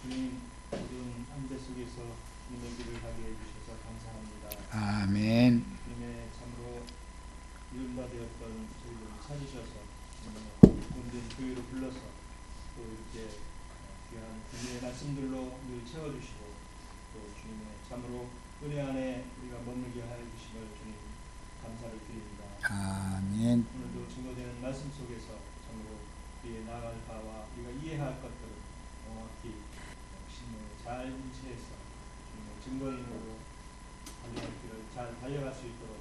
주님 모든 안대 속에서 주님의 길을 가게 해주셔서 감사합니다. 아멘. 주님의 참으로 이른바되었던 저희들을 찾으셔서 온전히 교회로 불러서 또 이렇게 귀한 주님의 말씀들로 늘 채워주시고 또 주님의 참으로 은혜 안에 우리가 머물게 하여 주심을 주님 감사를 드립니다. 아멘. 오늘도 증거되는 말씀 속에서 참으로 우리의 나아갈 바와 우리가 이해할 것들을 정확히 신뢰 잘 인치해서 증거인으로 달려갈 길을 잘 달려갈 수 있도록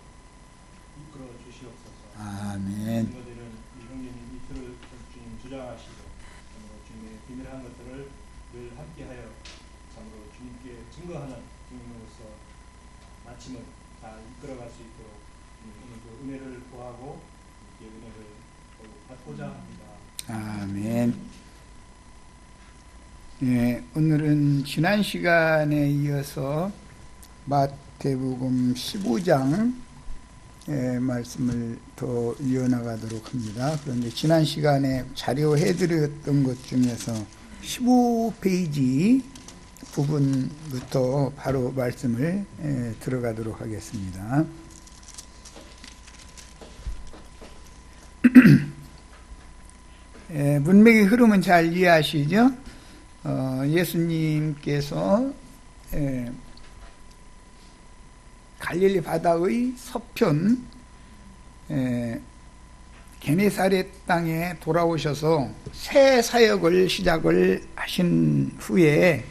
이끌어 주시옵소서. 아멘. 증거되는 이 형제님 이틀을 주님 주장하시고 참으로 주님의 비밀한 것들을 늘 함께하여 참으로 주님께 증거하는 주님으로서 마침을 잘 이끌어갈 수 있도록 오늘도 은혜를 구하고 이렇게 은혜를 받고자 합니다. 아멘. 예, 오늘은 지난 시간에 이어서 마태복음 15장 말씀을 더 이어나가도록 합니다. 그런데 지난 시간에 자료해드렸던 것 중에서 15페이지 부분부터 바로 말씀을 들어가도록 하겠습니다. 문맥의 흐름은 잘 이해하시죠? 예수님께서 갈릴리 바다의 서편 게네사렛 땅에 돌아오셔서 새 사역을 시작을 하신 후에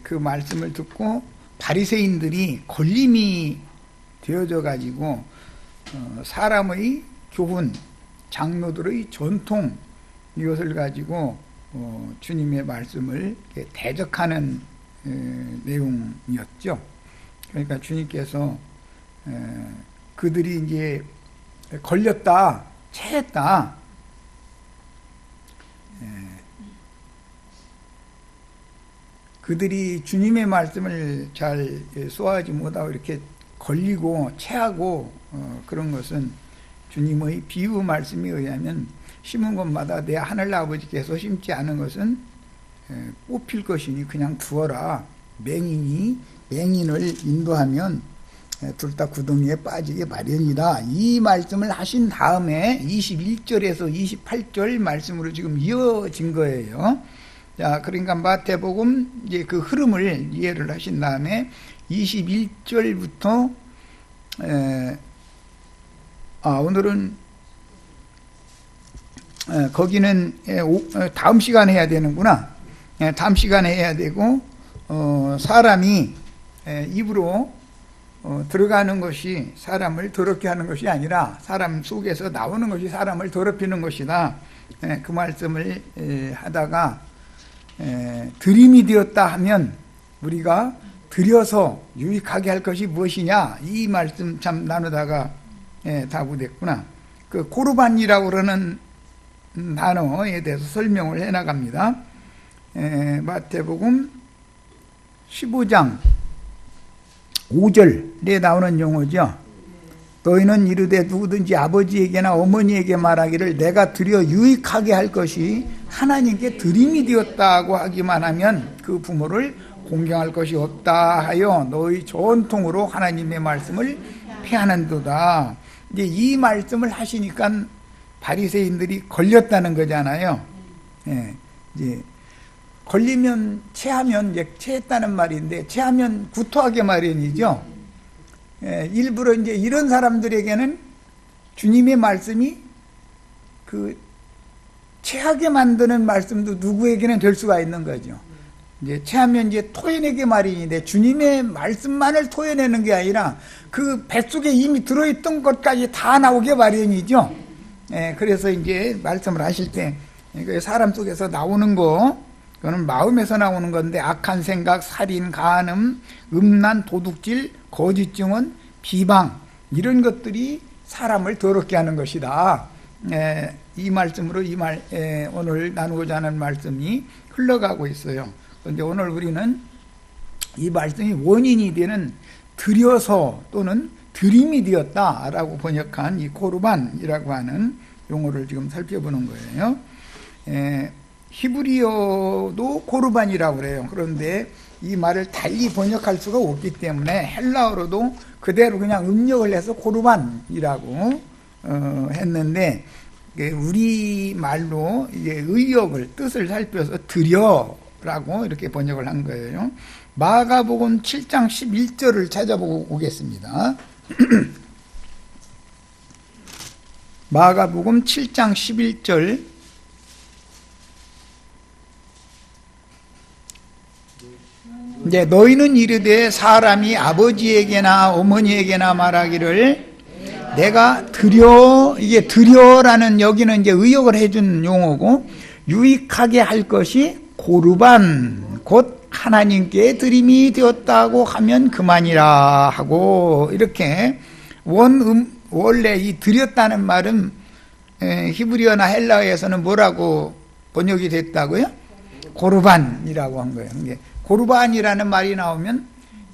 그 말씀을 듣고 바리새인들이 걸림이 되어져 가지고 사람의 교훈, 장로들의 전통 이것을 가지고 주님의 말씀을 대적하는 내용이었죠. 그러니까 주님께서 그들이 이제 걸렸다, 체했다, 그들이 주님의 말씀을 잘 소화하지 못하고 이렇게 걸리고 체하고 그런 것은 주님의 비유 말씀에 의하면 심은 곳마다 내 하늘 아버지께서 심지 않은 것은 뽑힐 것이니 그냥 두어라. 맹인이 맹인을 인도하면 둘 다 구덩이에 빠지게 마련이다. 이 말씀을 하신 다음에 21절에서 28절 말씀으로 지금 이어진 거예요. 자, 그러니까 마태복음 이제 그 흐름을 이해를 하신 다음에 21절부터 오늘은 거기는 다음 시간에 해야 되는구나. 다음 시간에 해야 되고 사람이 입으로 들어가는 것이 사람을 더럽게 하는 것이 아니라 사람 속에서 나오는 것이 사람을 더럽히는 것이다. 그 말씀을 하다가 들임이 되었다 하면 우리가 들여서 유익하게 할 것이 무엇이냐, 이 말씀 참 나누다가 다부됐구나. 그 고르반이라고 그러는 단어에 대해서 설명을 해나갑니다. 마태복음 15장 5절에 나오는 용어죠. 너희는 이르되 누구든지 아버지에게나 어머니에게 말하기를 내가 드려 유익하게 할 것이 하나님께 드림이 되었다고 하기만 하면 그 부모를 공경할 것이 없다 하여 너희 전통으로 하나님의 말씀을 폐하는도다. 이제 이 말씀을 하시니까 바리새인들이 걸렸다는 거잖아요. 이제 걸리면 체하면 이제 체했다는 말인데 체하면 구토하게 마련이죠. 일부러 이제 이런 사람들에게는 주님의 말씀이 그 체하게 만드는 말씀도 누구에게는 될 수가 있는 거죠. 이제 체하면 이제 토해내게 마련인데 주님의 말씀만을 토해내는 게 아니라 그 뱃속에 이미 들어있던 것까지 다 나오게 마련이죠. 그래서 이제 말씀을 하실 때 사람 속에서 나오는 거, 그거는 마음에서 나오는 건데 악한 생각, 살인, 간음, 음란, 도둑질, 거짓 증언, 비방 이런 것들이 사람을 더럽게 하는 것이다. 이 말씀으로 오늘 나누고자 하는 말씀이 흘러가고 있어요. 그런데 오늘 우리는 이 말씀이 원인이 되는 들여서 또는 들임이 되었다라고 번역한 이 코르반이라고 하는 용어를 지금 살펴보는 거예요. 히브리어도 고르반이라고 그래요. 그런데 이 말을 달리 번역할 수가 없기 때문에 헬라어로도 그대로 그냥 음력을 해서 고르반이라고 했는데, 우리 말로 이제 의역을 뜻을 살펴서 드려라고 이렇게 번역을 한 거예요. 마가복음 7장 11절을 찾아보고 오겠습니다. 마가복음 7장 11절. 이제 너희는 이르되 사람이 아버지에게나 어머니에게나 말하기를 내가 드려, 이게 드려라는 여기는 이제 의역을 해준 용어고, 유익하게 할 것이 고르반 곧 하나님께 드림이 되었다고 하면 그만이라 하고, 이렇게 원래 이 드렸다는 말은 히브리어나 헬라어에서는 뭐라고 번역이 됐다고요? 고르반이라고 한 거예요. 고르반이라는 말이 나오면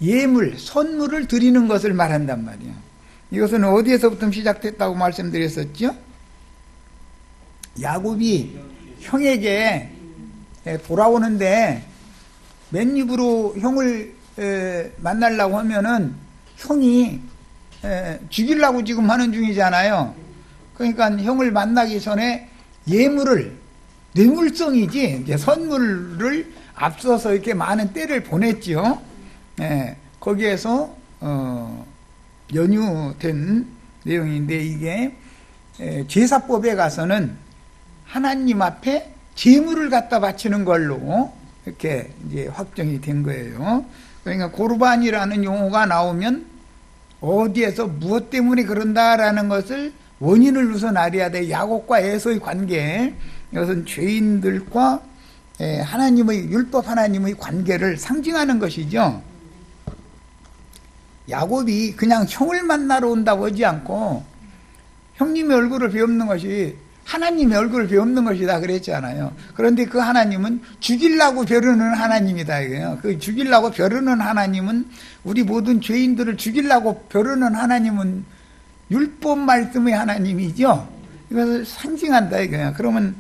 예물, 선물을 드리는 것을 말한단 말이에요. 이것은 어디에서부터 시작됐다고 말씀드렸었죠? 야곱이 형에게 돌아오는데 맨입으로 형을 만나려고 하면은 형이 죽이려고 지금 하는 중이잖아요. 그러니까 형을 만나기 전에 예물을, 뇌물성이지 이제 선물을 앞서서 이렇게 많은 때를 보냈죠. 거기에서 연유된 내용인데, 이게 제사법에 가서는 하나님 앞에 제물을 갖다 바치는 걸로 이렇게 이제 확정이 된 거예요. 그러니까 고르반이라는 용어가 나오면 어디에서 무엇 때문에 그런다라는 것을 원인을 우선 알아야 돼. 야곱과 에서의 관계, 이것은 죄인들과 하나님의, 율법 하나님의 관계를 상징하는 것이죠. 야곱이 그냥 형을 만나러 온다고 하지 않고 형님의 얼굴을 베옵는 것이 하나님의 얼굴을 베옵는 것이다 그랬잖아요. 그런데 그 하나님은 죽이려고 벼르는 하나님이다 이거예요. 그 죽이려고 벼르는 하나님은, 우리 모든 죄인들을 죽이려고 벼르는 하나님은 율법 말씀의 하나님이죠. 이것을 상징한다 이거예요. 그러면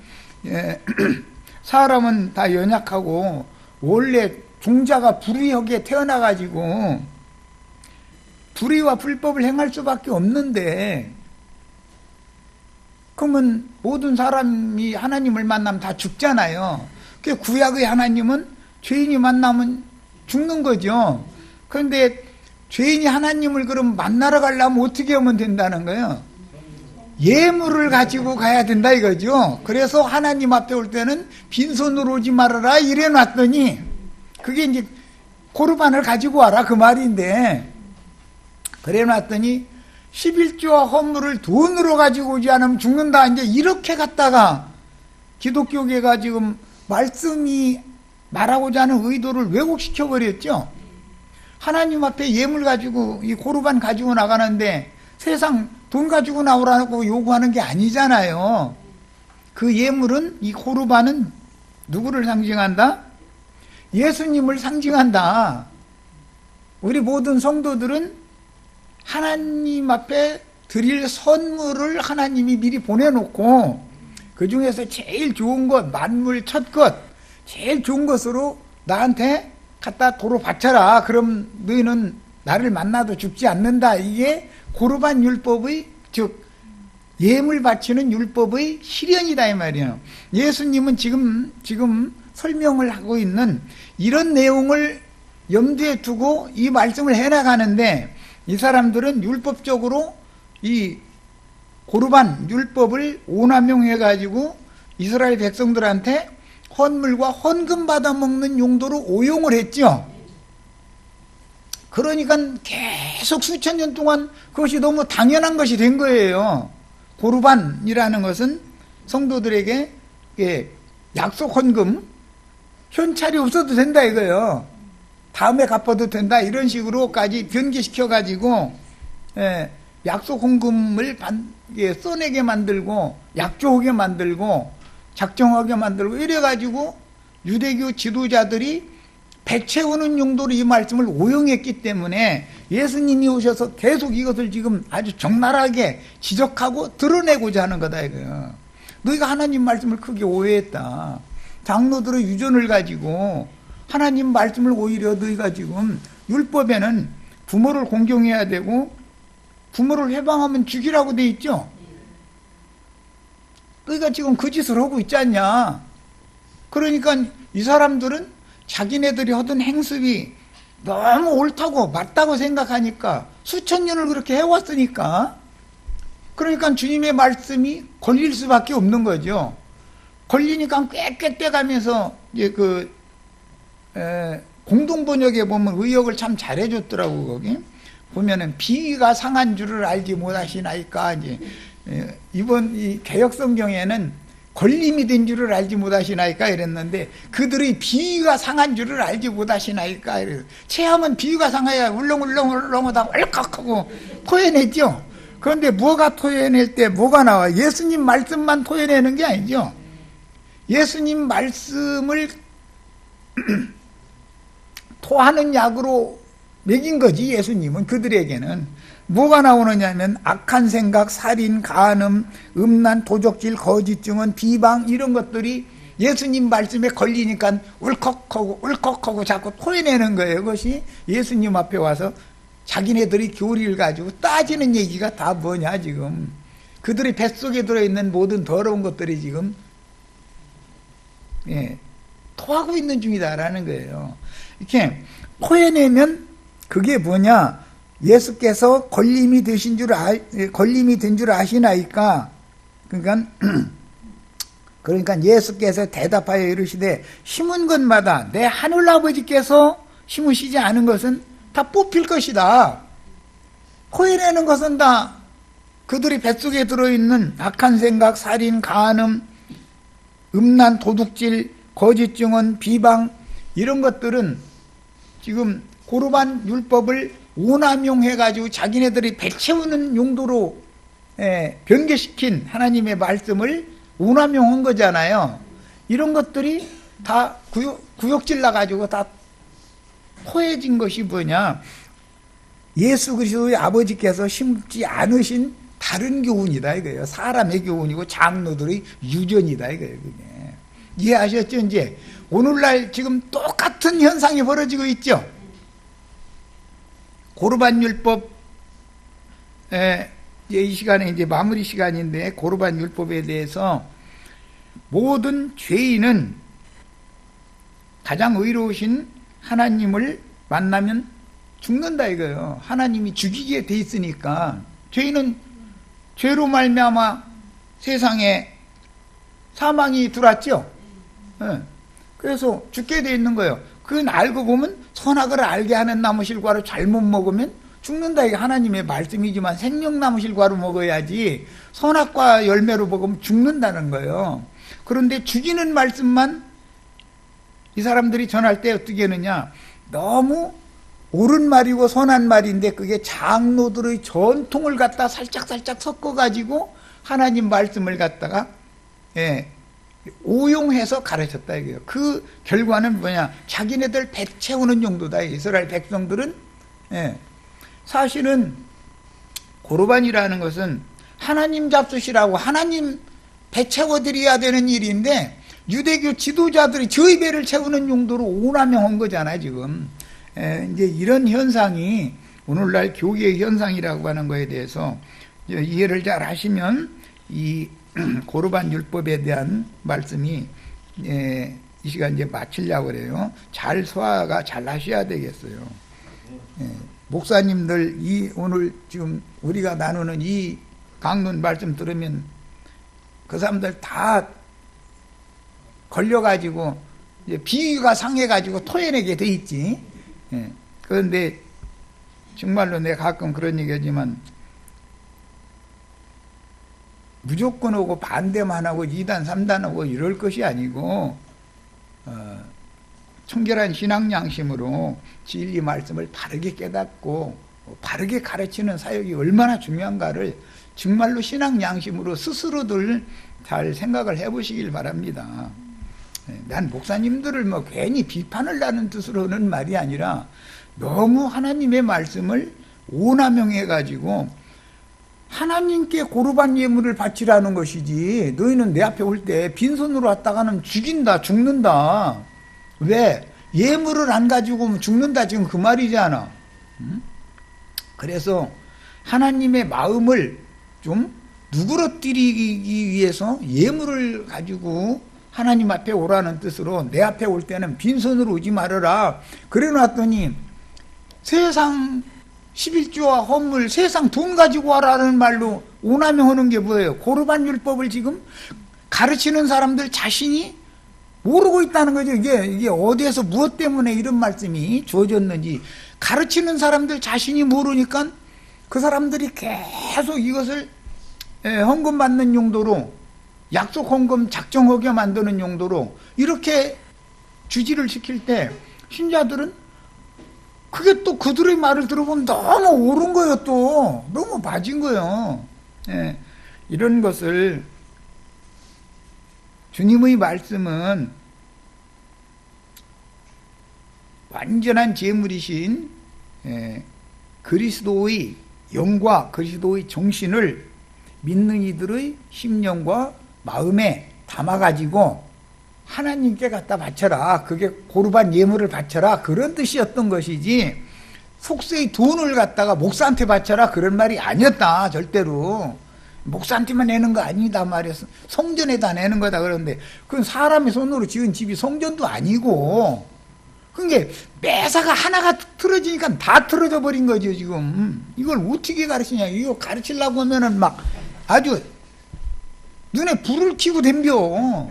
사람은 다 연약하고 원래 종자가 불의하게 태어나가지고 불의와 불법을 행할 수밖에 없는데, 그러면 모든 사람이 하나님을 만나면 다 죽잖아요. 그 구약의 하나님은 죄인이 만나면 죽는 거죠. 그런데 죄인이 하나님을 그럼 만나러 가려면 어떻게 하면 된다는 거예요? 예물을 가지고 가야 된다 이거죠. 그래서 하나님 앞에 올 때는 빈손으로 오지 말아라 이래 놨더니, 그게 이제 고르반을 가지고 와라 그 말인데, 그래 놨더니 11조와 헌물을 돈으로 가지고 오지 않으면 죽는다, 이제 이렇게 갖다가 기독교계가 지금 말씀이 말하고자 하는 의도를 왜곡시켜 버렸죠. 하나님 앞에 예물 가지고, 이 고르반 가지고 나가는데 세상 돈 가지고 나오라고 요구하는 게 아니잖아요. 그 예물은, 이 고르반은 누구를 상징한다? 예수님을 상징한다. 우리 모든 성도들은 하나님 앞에 드릴 선물을 하나님이 미리 보내놓고, 그 중에서 제일 좋은 것, 만물 첫 것, 제일 좋은 것으로 나한테 갖다 도로 바쳐라. 그럼 너희는 나를 만나도 죽지 않는다. 이게 고르반 율법의, 즉 예물 바치는 율법의 실현이다 이 말이에요. 예수님은 지금 설명을 하고 있는 이런 내용을 염두에 두고 이 말씀을 해나가는데, 이 사람들은 율법적으로 이 고르반 율법을 오남용해 가지고 이스라엘 백성들한테 헌물과 헌금 받아먹는 용도로 오용을 했죠. 그러니까 계속 수천 년 동안 그것이 너무 당연한 것이 된 거예요. 고르반이라는 것은 성도들에게 약속 헌금, 현찰이 없어도 된다 이거예요. 다음에 갚아도 된다 이런 식으로까지 변개시켜 가지고 약속 헌금을 써내게 만들고 약조하게 만들고 작정하게 만들고 이래 가지고 유대교 지도자들이 배 채우는 용도로 이 말씀을 오용했기 때문에 예수님이 오셔서 계속 이것을 지금 아주 적나라하게 지적하고 드러내고자 하는 거다 이거예요. 너희가 하나님 말씀을 크게 오해했다. 장로들의 유전을 가지고 하나님 말씀을 오히려 너희가 지금 율법에는 부모를 공경해야 되고 부모를 해방하면 죽이라고 돼 있죠. 너희가 지금 그 짓을 하고 있지 않냐. 그러니까 이 사람들은 자기네들이 하던 행습이 너무 옳다고 맞다고 생각하니까 수천 년을 그렇게 해왔으니까 그러니까 주님의 말씀이 걸릴 수밖에 없는 거죠. 걸리니까 꽥꽥 떼가면서 이제 공동번역에 보면 의역을 참 잘해줬더라고. 거기 보면은 비위가 상한 줄을 알지 못하시나이까. 이제 이번 이 개역성경에는 걸림이 된 줄을 알지 못하시나이까 이랬는데 그들의 비위가 상한 줄을 알지 못하시나이까. 체하면 비위가 상해야 울렁울렁하다 얼컥하고 토해내죠. 그런데 뭐가 토해낼 때 뭐가 나와? 예수님 말씀만 토해내는 게 아니죠. 예수님 말씀을 토하는 약으로 먹인 거지. 예수님은 그들에게는 뭐가 나오느냐면 악한 생각, 살인, 간음, 음란, 도적질, 거짓 증언, 비방 이런 것들이 예수님 말씀에 걸리니까 울컥하고 자꾸 토해내는 거예요. 그것이 예수님 앞에 와서 자기네들이 교리를 가지고 따지는 얘기가 다 뭐냐. 지금 그들의 뱃속에 들어있는 모든 더러운 것들이 지금 토하고 있는 중이다라는 거예요. 이렇게 토해내면 그게 뭐냐? 예수께서 걸림이 된 줄 아시나이까. 그러니까 예수께서 대답하여 이르시되 심은 것마다 내 하늘 아버지께서 심으시지 않은 것은 다 뽑힐 것이다. 토해내는 것은 다 그들이 뱃속에 들어있는 악한 생각, 살인, 간음, 음란, 도둑질, 거짓 증언, 비방 이런 것들은 지금 고르반 율법을 오남용해가지고 자기네들이 배 채우는 용도로 변개시킨 하나님의 말씀을 오남용한 거잖아요. 이런 것들이 다 구역질 나가지고 다 토해진 것이 뭐냐? 예수 그리스도의 아버지께서 심지 않으신 다른 교훈이다 이거예요. 사람의 교훈이고 장로들의 유전이다 이거예요. 그게. 이해하셨죠? 이제 오늘날 지금 똑같은 현상이 벌어지고 있죠. 고르반 율법 이 시간에 이제 마무리 시간인데 고르반 율법에 대해서 모든 죄인은 가장 의로우신 하나님을 만나면 죽는다 이거예요. 하나님이 죽이게 돼 있으니까. 죄인은 죄로 말미암아 세상에 사망이 들어왔죠. 그래서 죽게 돼 있는 거예요. 그건 알고 보면 선악을 알게 하는 나무실과를 잘못 먹으면 죽는다. 이게 하나님의 말씀이지만 생명나무실과로 먹어야지 선악과 열매로 먹으면 죽는다는 거예요. 그런데 죽이는 말씀만 이 사람들이 전할 때 어떻게 하느냐? 너무 옳은 말이고 선한 말인데 그게 장로들의 전통을 갖다 살짝 섞어가지고 하나님 말씀을 갖다가 오용해서 가르쳤다 이거예요. 그 결과는 뭐냐? 자기네들 배 채우는 용도다. 이스라엘 백성들은 사실은 고르반이라는 것은 하나님 잡수시라고 하나님 배 채워드려야 되는 일인데 유대교 지도자들이 저희 배를 채우는 용도로 오남용한 거잖아요. 지금 이제 이런 현상이 오늘날 교계의 현상이라고 하는 거에 대해서 이해를 잘 하시면 이 고르반 율법에 대한 말씀이 이 시간 이제 마치려고 그래요. 잘 소화가 잘 하셔야 되겠어요. 목사님들 오늘 지금 우리가 나누는 이 강론 말씀 들으면 그 사람들 다 걸려가지고 이제 비위가 상해가지고 토해내게 돼 있지. 그런데 정말로 내가 가끔 그런 얘기하지만 무조건 하고 반대만 하고 2단 3단 하고 이럴 것이 아니고 청결한 신앙 양심으로 진리 말씀을 바르게 깨닫고 바르게 가르치는 사역이 얼마나 중요한가를 정말로 신앙 양심으로 스스로들 잘 생각을 해보시길 바랍니다. 난 목사님들을 뭐 괜히 비판을 하는 뜻으로 하는 말이 아니라 너무 하나님의 말씀을 오남용해 가지고 하나님께 고르반 예물을 바치라는 것이지, 너희는 내 앞에 올 때 빈손으로 왔다가는 죽는다. 왜? 예물을 안 가지고 오면 죽는다, 지금 그 말이잖아. 그래서 하나님의 마음을 좀 누그러뜨리기 위해서 예물을 가지고 하나님 앞에 오라는 뜻으로 내 앞에 올 때는 빈손으로 오지 말아라. 그래 놨더니 세상 11조와 헌물, 세상 돈 가지고 와라는 말로 오남용 하는 게 뭐예요? 고르반 율법을 지금 가르치는 사람들 자신이 모르고 있다는 거죠. 이게 어디에서 무엇 때문에 이런 말씀이 주어졌는지 가르치는 사람들 자신이 모르니까 그 사람들이 계속 이것을 헌금 받는 용도로, 약속 헌금 작정하게 만드는 용도로 이렇게 주지를 시킬 때 신자들은 그게 또 그들의 말을 들어보면 너무 옳은 거예요. 또 너무 맞은 거예요. 이런 것을 주님의 말씀은 완전한 제물이신 그리스도의 영과 그리스도의 정신을 믿는 이들의 심령과 마음에 담아가지고 하나님께 갖다 바쳐라. 그게 고르반 예물을 바쳐라. 그런 뜻이었던 것이지, 속세의 돈을 갖다가 목사한테 바쳐라. 그런 말이 아니었다. 절대로. 목사한테만 내는 거 아니다 말이었어. 성전에다 내는 거다. 그런데 그건 사람의 손으로 지은 집이 성전도 아니고, 그게 매사가 하나가 틀어지니까 다 틀어져 버린 거죠, 지금. 이걸 어떻게 가르치냐. 이거 가르치려고 하면은 막 아주 눈에 불을 켜고 덤벼.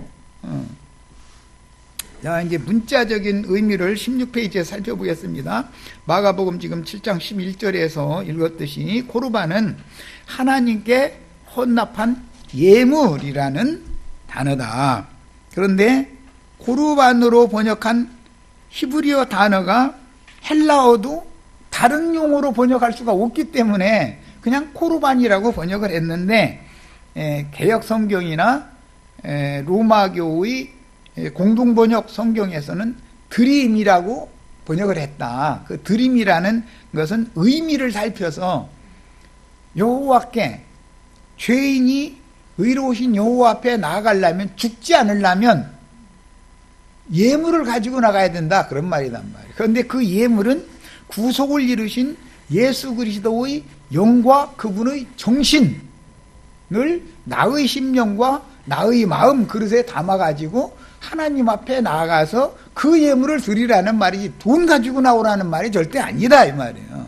자, 이제 문자적인 의미를 16페이지에 살펴보겠습니다. 마가복음 지금 7장 11절에서 읽었듯이 고르반은 하나님께 헌납한 예물이라는 단어다. 그런데 고르반으로 번역한 히브리어 단어가 헬라어도 다른 용어로 번역할 수가 없기 때문에 그냥 코르반이라고 번역을 했는데, 개역 성경이나 로마교의 공동번역 성경에서는 드림이라고 번역을 했다. 그 드림이라는 것은 의미를 살펴서 여호와께, 죄인이 의로우신 여호와 앞에 나아가려면, 죽지 않으려면 예물을 가지고 나가야 된다, 그런 말이란 말이에요. 그런데 그 예물은 구속을 이루신 예수 그리스도의 영과 그분의 정신을 나의 심령과 나의 마음 그릇에 담아가지고 하나님 앞에 나아가서 그 예물을 드리라는 말이지, 돈 가지고 나오라는 말이 절대 아니다, 이 말이에요.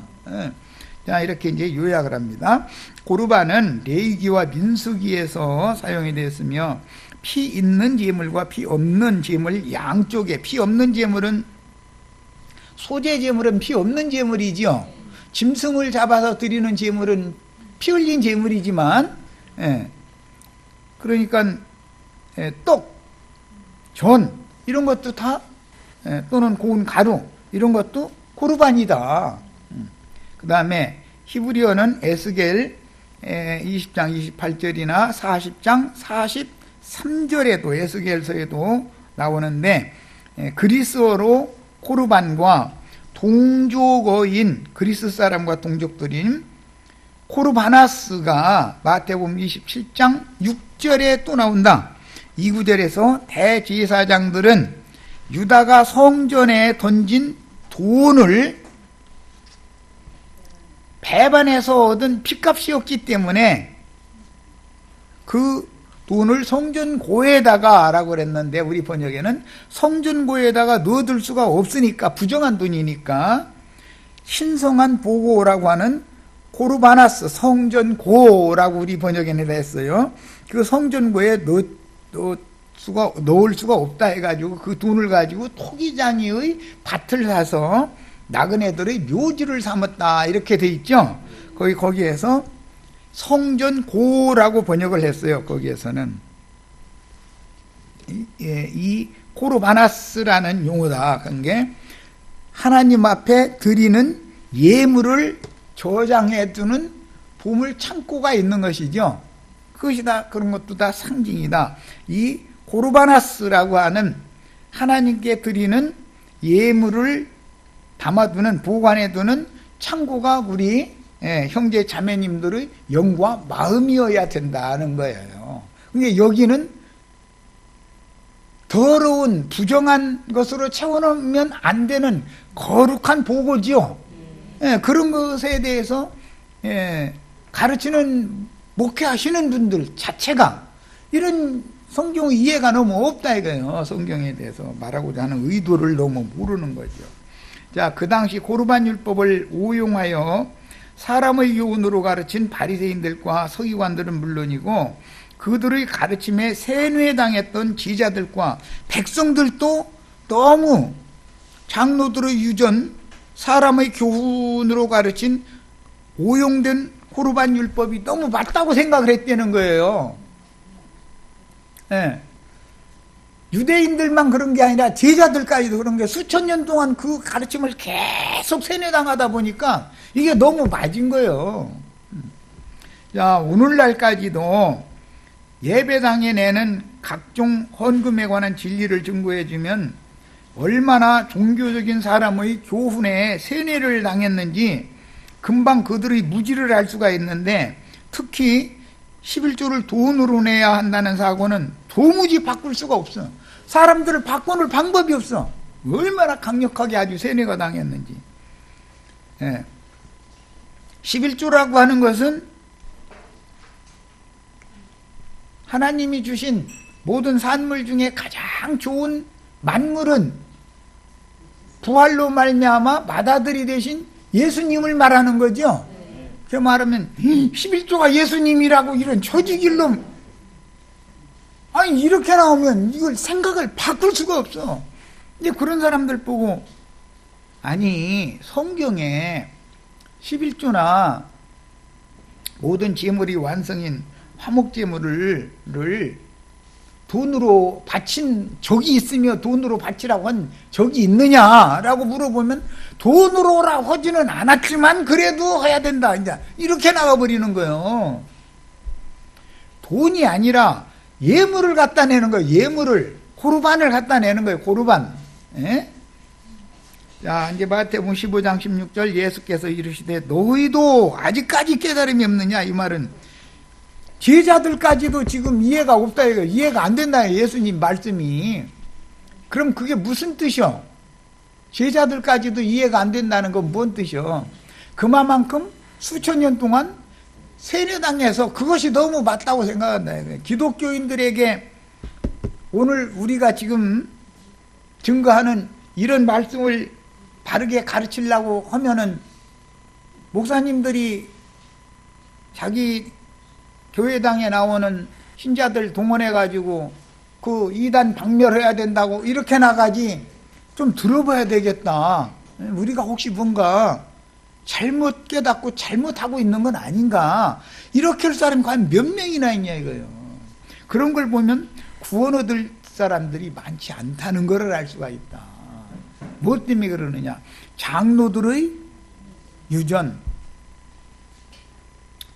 자, 이렇게 이제 요약을 합니다. 고르반은 레위기와 민수기에서 사용이 되었으며, 피 있는 제물과 피 없는 제물 양쪽에, 피 없는 제물은, 소재 제물은 피 없는 제물이죠. 짐승을 잡아서 드리는 제물은 피 흘린 제물이지만, 그러니까 떡, 전 이런 것도 다, 또는 고운 가루 이런 것도 고르반이다. 그 다음에 히브리어는 에스겔 20장 28절이나 40장 43절에도, 에스겔서에도 나오는데, 그리스어로 코르반과 동족어인, 그리스 사람과 동족들인 코르바나스가 마태복음 27장 6절에 또 나온다. 이 구절에서 대제사장들은 유다가 성전에 던진 돈을 배반해서 얻은 핏값이었기 때문에 그 돈을 성전고에다가 라고 그랬는데, 우리 번역에는 성전고에다가 넣어둘 수가 없으니까, 부정한 돈이니까 신성한 보고라고 하는 고르바나스, 성전고라고 우리 번역에는 했어요. 그 성전고에 넣을 수가 없다 해가지고 그 돈을 가지고 토기장이의 밭을 사서 나그네들의 묘지를 삼았다, 이렇게 돼 있죠. 거기에서 성전고라고 번역을 했어요. 거기에서는 이 고르바나스라는 용어다. 그게 하나님 앞에 드리는 예물을 저장해 두는 보물 창고가 있는 것이죠. 그것이 다, 그런 것도 다 상징이다. 이 고르바나스라고 하는 하나님께 드리는 예물을 담아두는, 보관해 두는 창고가 우리 형제 자매님들의 영과 마음이어야 된다는 거예요. 근데 여기는 더러운 부정한 것으로 채워놓으면 안 되는 거룩한 보고지요. 그런 것에 대해서 가르치는 목회하시는 분들 자체가 이런 성경 이해가 너무 없다 이거예요. 성경에 대해서 말하고자 하는 의도를 너무 모르는 거죠. 자, 그 당시 고르반 율법을 오용하여 사람의 교훈으로 가르친 바리새인들과 서기관들은 물론이고 그들의 가르침에 세뇌당했던 지자들과 백성들도 너무 장로들의 유전, 사람의 교훈으로 가르친 오용된 고르반 율법이 너무 맞다고 생각을 했다는 거예요. 유대인들만 그런 게 아니라 제자들까지도 그런 게 수천 년 동안 그 가르침을 계속 세뇌당하다 보니까 이게 너무 맞은 거예요. 자, 오늘날까지도 예배당에 내는 각종 헌금에 관한 진리를 증거해주면 얼마나 종교적인 사람의 교훈에 세뇌를 당했는지 금방 그들의 무지를 알 수가 있는데, 특히 11조를 돈으로 내야 한다는 사고는 도무지 바꿀 수가 없어. 사람들을 바꿔놓을 방법이 없어. 얼마나 강력하게 아주 세뇌가 당했는지. 11조라고 하는 것은 하나님이 주신 모든 산물 중에 가장 좋은 만물은 부활로 말미암아 맏아들이 되신 예수님을 말하는 거죠. 그 말하면 11조가 예수님이라고 이런 처지길 놈. 아니 이렇게 나오면 이걸 생각을 바꿀 수가 없어. 이제 그런 사람들 보고, 아니 성경에 11조나 모든 제물이 완성인 화목제물을 돈으로 바친 적이 있으며 돈으로 바치라고 한 적이 있느냐라고 물어보면 돈으로라 하지는 않았지만 그래도 해야 된다, 이제 이렇게 나가버리는 거예요. 돈이 아니라 예물을 갖다 내는 거예요. 예물을, 고르반을 갖다 내는 거예요. 고르반. 자, 이제 마태복음 15장 16절 예수께서 이르시되 너희도 아직까지 깨달음이 없느냐, 이 말은 제자들까지도 지금 이해가 없다 이거. 이해가 안 된다 예수님 말씀이. 그럼 그게 무슨 뜻이요? 제자들까지도 이해가 안 된다는 건 뭔 뜻이요? 그만큼 수천 년 동안 세뇌당해서 그것이 너무 맞다고 생각한다 이거예요. 기독교인들에게 오늘 우리가 지금 증거하는 이런 말씀을 바르게 가르치려고 하면은 목사님들이 자기 교회당에 나오는 신자들 동원해가지고 그 이단 박멸해야 된다고 이렇게 나가지, 좀 들어봐야 되겠다. 우리가 혹시 뭔가 잘못 깨닫고 잘못하고 있는 건 아닌가, 이렇게 할 사람이 과연 몇 명이나 있냐 이거예요. 그런 걸 보면 구원 얻을 사람들이 많지 않다는 것을 알 수가 있다. 무엇 때문에 그러느냐? 장로들의 유전,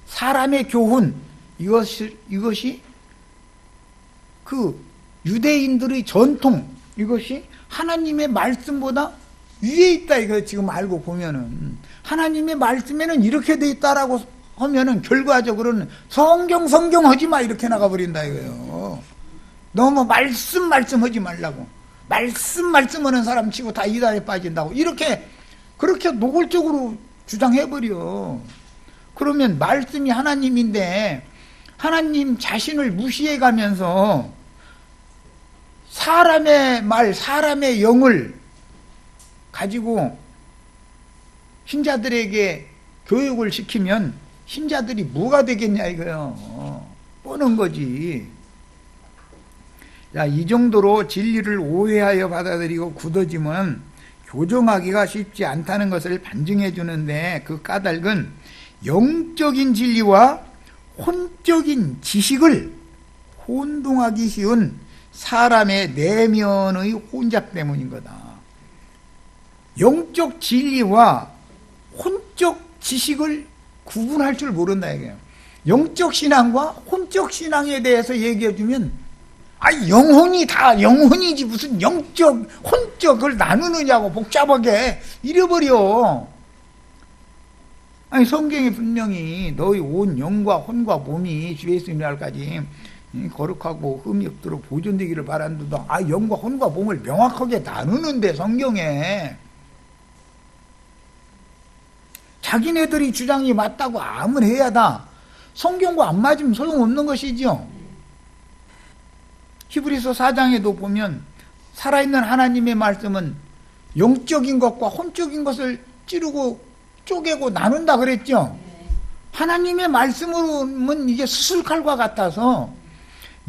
사람의 교훈, 이것이 그 유대인들의 전통, 이것이 하나님의 말씀보다 위에 있다 이거 지금 알고 보면은, 하나님의 말씀에는 이렇게 돼 있다라고 하면은 결과적으로는 성경 하지 마 이렇게 나가버린다 이거예요. 너무 말씀 하지 말라고, 말씀 하는 사람 치고 다 이단에 빠진다고 그렇게 노골적으로 주장해버려. 그러면 말씀이 하나님인데 하나님 자신을 무시해가면서 사람의 말, 사람의 영을 가지고 신자들에게 교육을 시키면 신자들이 뭐가 되겠냐 이거요. 뻔한 거지. 자, 이 정도로 진리를 오해하여 받아들이고 굳어지면 교정하기가 쉽지 않다는 것을 반증해 주는데, 그 까닭은 영적인 진리와 혼적인 지식을 혼동하기 쉬운 사람의 내면의 혼잡 때문인 거다. 영적 진리와 혼적 지식을 구분할 줄 모른다 이거예요. 영적 신앙과 혼적 신앙에 대해서 얘기해 주면, 영혼이 다 영혼이지 무슨 영적 혼적을 나누느냐고 복잡하게 이래버려. 아니 성경에 분명히 너희 온 영과 혼과 몸이 주 예수님 날까지 거룩하고 흠이 없도록 보존되기를 바란다. 영과 혼과 몸을 명확하게 나누는데 성경에 자기네들이 주장이 맞다고 아무리 해야 다 성경과 안 맞으면 소용없는 것이죠. 히브리서 4장에도 보면 살아있는 하나님의 말씀은 영적인 것과 혼적인 것을 찌르고 쪼개고 나눈다 그랬죠. 하나님의 말씀으로는 이게 수술칼과 같아서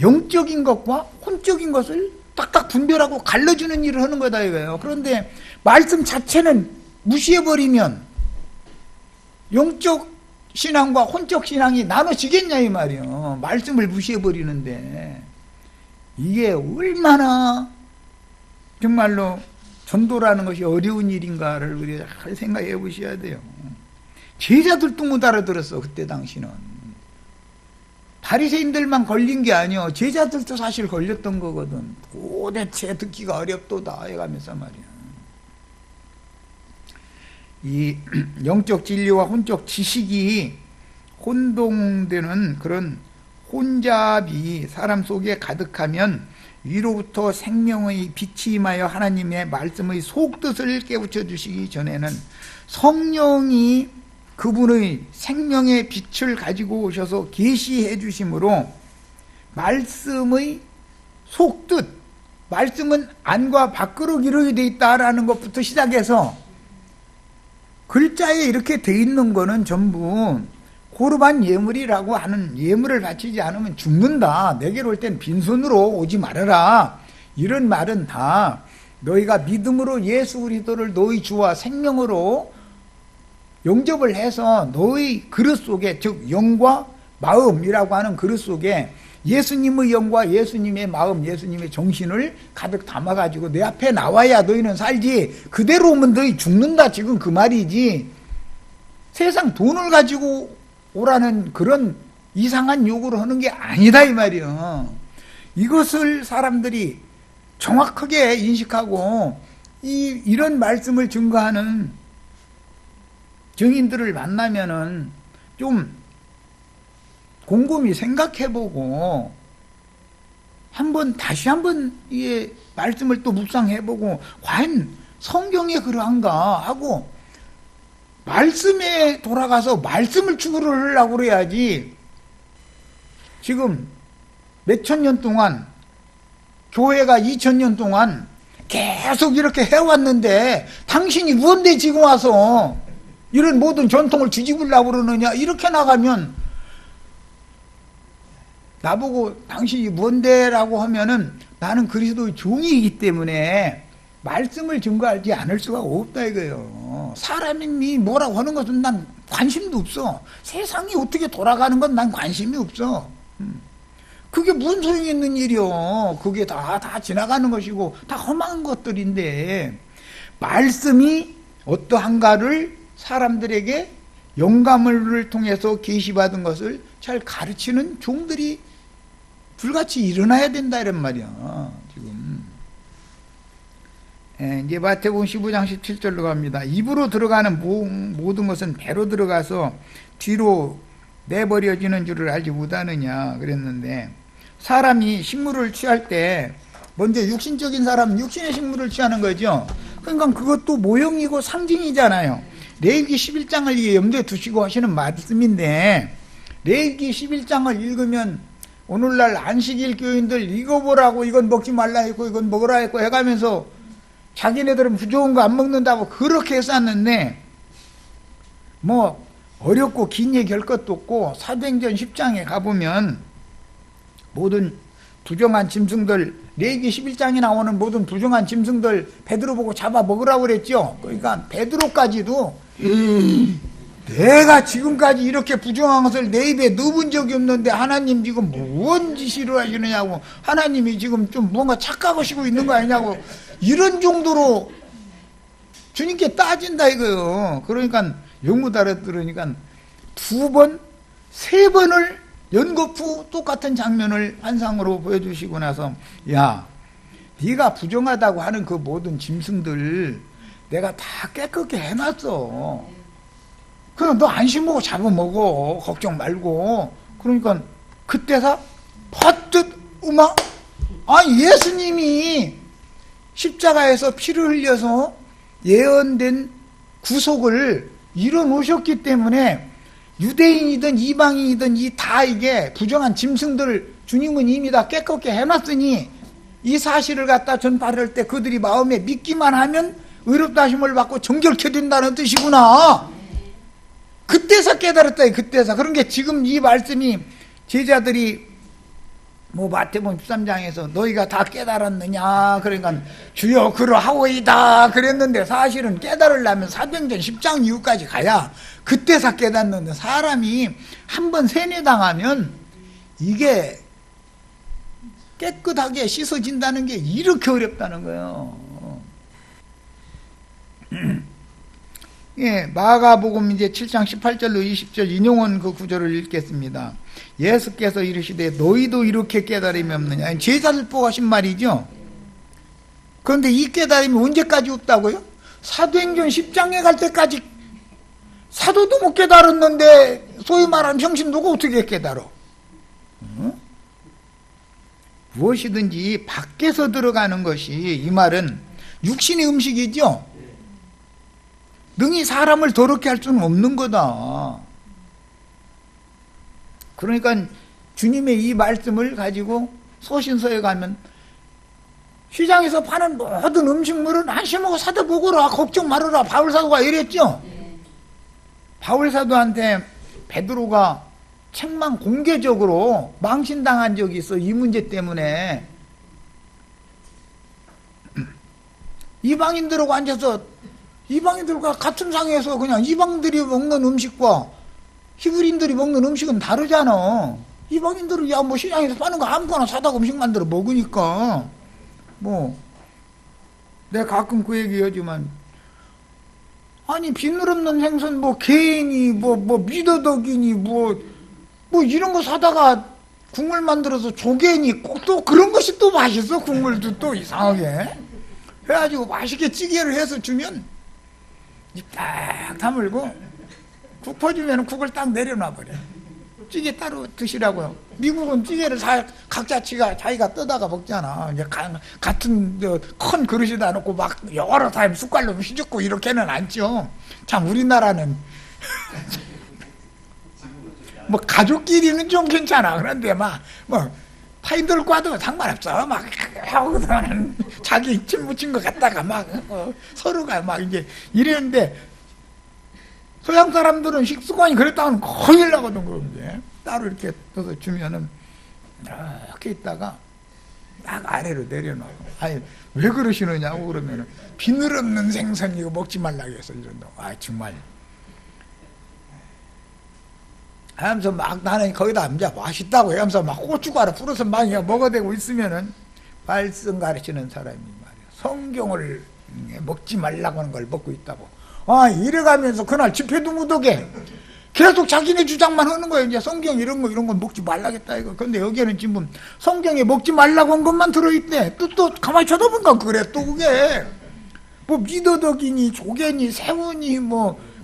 영적인 것과 혼적인 것을 딱딱 분별하고 갈라주는 일을 하는 거다 이거예요. 그런데 말씀 자체는 무시해버리면 영적 신앙과 혼적 신앙이 나눠지겠냐 이 말이에요. 말씀을 무시해버리는데 이게 얼마나 정말로 전도라는 것이 어려운 일인가를 우리가 잘 생각해 보셔야 돼요. 제자들도 못 알아들었어. 그때 당시는 바리새인들만 걸린 게 아니요, 제자들도 사실 걸렸던 거거든. 도대체 듣기가 어렵도다 해가면서 말이야. 이 영적 진리와 혼적 지식이 혼동되는 그런 혼잡이 사람 속에 가득하면 위로부터 생명의 빛이 임하여 하나님의 말씀의 속뜻을 깨우쳐 주시기 전에는 성령이 그분의 생명의 빛을 가지고 오셔서 계시해 주심으로 말씀의 속뜻, 말씀은 안과 밖으로 기록이 되어 있다라는 것부터 시작해서 글자에 이렇게 되어 있는 거는 전부 고르반 예물이라고 하는, 예물을 바치지 않으면 죽는다, 내게로 올 땐 빈손으로 오지 말아라, 이런 말은 다 너희가 믿음으로 예수 그리스도를 너희 주와 생명으로 영접을 해서 너희 그릇 속에, 즉 영과 마음이라고 하는 그릇 속에 예수님의 영과 예수님의 마음, 예수님의 정신을 가득 담아가지고 내 앞에 나와야 너희는 살지, 그대로 오면 너희 죽는다, 지금 그 말이지. 세상 돈을 가지고 오라는 그런 이상한 요구를 하는 게 아니다 이 말이에요. 이것을 사람들이 정확하게 인식하고 이런 말씀을 증거하는 증인들을 만나면은 좀 곰곰이 생각해보고 다시 한번 이 말씀을 또 묵상해보고 과연 성경에 그러한가 하고 말씀에 돌아가서 말씀을 추구를 하려고 그래야지. 지금 몇천 년 동안, 교회가 2000년 동안 계속 이렇게 해왔는데 당신이 뭔데 지금 와서 이런 모든 전통을 뒤집으려고 그러느냐, 이렇게 나가면 나보고 당신이 뭔데 라고 하면은 나는 그리스도의 종이기 때문에 말씀을 증거하지 않을 수가 없다 이거예요. 사람이 뭐라고 하는 것은 난 관심도 없어. 세상이 어떻게 돌아가는 건 난 관심이 없어. 그게 무슨 소용이 있는 일이요. 그게 다 지나가는 것이고 다 험한 것들인데, 말씀이 어떠한가를 사람들에게 영감을 통해서 계시받은 것을 잘 가르치는 종들이 불같이 일어나야 된다 이런 말이야 지금. 이제 마태복음 15장 17절로 갑니다. 입으로 들어가는 모든 것은 배로 들어가서 뒤로 내버려지는 줄을 알지 못하느냐 그랬는데, 사람이 식물을 취할 때 먼저 육신적인 사람은 육신의 식물을 취하는 거죠. 그러니까 그것도 모형이고 상징이잖아요. 레위기 11장을 염두에 두시고 하시는 말씀인데, 레위기 11장을 읽으면 오늘날 안식일 교인들 이거 보라고, 이건 먹지 말라 했고 이건 먹으라 했고 해가면서 자기네들은 부좋은 거 안 먹는다고 그렇게 했었는데, 뭐 어렵고 긴 얘기할 것도 없고 사도행전 10장에 가보면 모든 부정한 짐승들, 레위기 11장에 나오는 모든 부정한 짐승들 베드로 보고 잡아 먹으라고 그랬죠. 그러니까 베드로까지도 내가 지금까지 이렇게 부정한 것을 내 입에 넣어본 적이 없는데 하나님 지금 뭔 짓을 하시느냐고, 하나님이 지금 좀 뭔가 착각하시고 있는 거 아니냐고, 이런 정도로 주님께 따진다 이거요. 그러니까 영못 알아들으니까 2번, 3번을 연거푸 똑같은 장면을 환상으로 보여주시고 나서, 야, 네가 부정하다고 하는 그 모든 짐승들 내가 다 깨끗게 해놨어. 그럼 너 안심하고 잡아먹어. 걱정 말고. 그러니까 그때서 퍼뜩 예수님이 십자가에서 피를 흘려서 예언된 구속을 이뤄놓으셨기 때문에 유대인이든 이방인이든 다 이게 부정한 짐승들을 주님은 이미 다 깨끗게 해놨으니 이 사실을 갖다 전파할 때 그들이 마음에 믿기만 하면 의롭다 하심을 받고 정결케 된다는 뜻이구나. 그때서 깨달았다. 그때서. 그런 게 지금 이 말씀이 제자들이 마태복음 13장에서 너희가 다 깨달았느냐 그러니까 주여 그러하오이다 그랬는데 사실은 깨달으려면 사도행전 10장 이후까지 가야 그때서 깨닫는데 사람이 한번 세뇌당하면 이게 깨끗하게 씻어진다는 게 이렇게 어렵다는 거예요. 예, 마가복음 이제 7장 18절로 20절 인용한 그 구절을 읽겠습니다. 예수께서 이르시되 너희도 이렇게 깨달음이 없느냐. 제자들 보고 하신 말이죠. 그런데 이 깨달음이 언제까지 없다고요? 사도행전 10장에 갈 때까지 사도도 못 깨달았는데 소위 말하는 평신 누가 어떻게 깨달아? 무엇이든지 밖에서 들어가는 것이 이 말은 육신의 음식이죠. 능히 사람을 더럽게 할 수는 없는 거다. 그러니까 주님의 이 말씀을 가지고 소신서에 가면 시장에서 파는 모든 음식물은 안심하고 사다 먹어라. 걱정 말아라. 바울사도가 이랬죠. 바울사도한테 베드로가 책망 공개적으로 망신당한 적이 있어. 이 문제 때문에. 이방인들하고 앉아서 이방인들과 같은 상에서 그냥 이방들이 먹는 음식과 히브리인들이 먹는 음식은 다르잖아. 이방인들은 시장에서 파는 거 아무거나 사다가 음식 만들어 먹으니까 내가 가끔 그 얘기 하지만 아니 비늘 없는 생선 개인이 미더덕이니 이런 거 사다가 국물 만들어서 조개니 꼭 또 그런 것이 또 맛있어. 국물도 또 이상하게 해가지고 맛있게 찌개를 해서 주면 입 딱 다물고 국 퍼주면 국을 딱 내려놔버려. 찌개 따로 드시라고요. 미국은 찌개를 각자 자기가 떠다가 먹잖아. 이제 같은 큰 그릇에다 놓고 막 여러 사람 숟갈로 휘젓고 이렇게는 않죠. 참 우리나라는 가족끼리는 좀 괜찮아. 그런데 타인들과도 상관없어. 하고서는 자기 침 묻힌 것 같다가 서로가 이제 이랬는데 서양 사람들은 식습관이 그랬다면 큰일 나거든. 그런데 따로 이렇게 떠서 주면은 이렇게 있다가 딱 아래로 내려놔. 아니 왜 그러시느냐고 그러면은 비늘 없는 생선 이거 먹지 말라고 해서 이런다고. 정말. 하면서 나는 거기다 앉아 맛있다고 하면서 고춧가루 풀어서 먹어대고 있으면은 말씀 가르치는 사람이 말이야. 성경을 먹지 말라고 하는 걸 먹고 있다고. 이래가면서 그날 집회도 못 오게 계속 자기네 주장만 하는 거예요. 이제 성경 이런 거 먹지 말라겠다 이거. 근데 여기에는 지금 성경에 먹지 말라고 한 것만 들어있대. 또 가만히 쳐다보니까 그래. 또 그게 미더덕이니 조개니 새우니